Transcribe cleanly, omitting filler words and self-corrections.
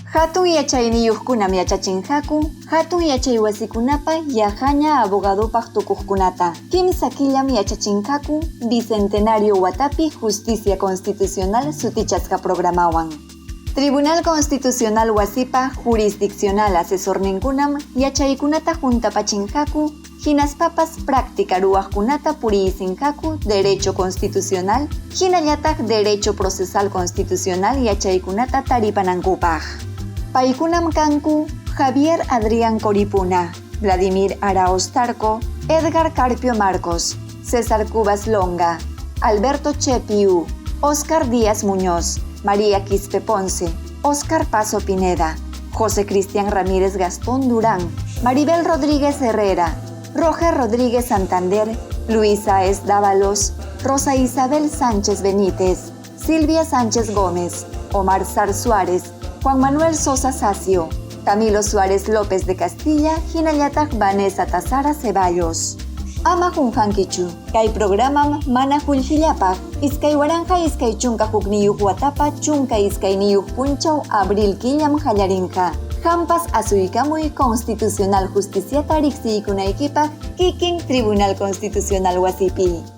Hatun Yachayniyuqkunam Yachachinqaku, Hatun Yachaywasikunapa Yaqaña Abogadopaq Tukuqkunata. Kimsa killam Yachachinqaku, Bicentenario Watapi Justicia Constitucional sutichasqa programawan. Tribunal Constitucional Wasipa Jurisdiccional Asesorninkunam Yachaykunata Juntapachinqaku, hinaspapas práctica ruwaqkunata puriyisinqaku Derecho Constitucional, hinallataq Derecho Procesal Constitucional Yachaykunata taripanankupaq. Paykunam kanku Javier Adrián Coripuna, Vladimir Araoz Tarco, Edgar Carpio Marcos, César Cubas Longa, Alberto Chepiu, Oscar Díaz Muñoz, María Quispe Ponce, Oscar Paso Pineda, José Cristian Ramírez Gastón Durán, Maribel Rodríguez Herrera, Roger Rodríguez Santander, Luisa S. Dávalos, Rosa Isabel Sánchez Benítez, Silvia Sánchez Gómez, Omar Sar Suárez, Juan Manuel Sosa Sacio, Camilo Suárez López de Castilla, hinallataq Vanessa Tazara Ceballos. Ama Junjankichu, kay programam mana qullqillapaq, iskay waranja iskay chunka hukniyuq watapa chunka iskayniyuq punchaw abril killam hallarinqa. Hampas asuykamuy Constitucional Justiciata riqsiykunaykipaq kikin Tribunal Constitucional Wasipi.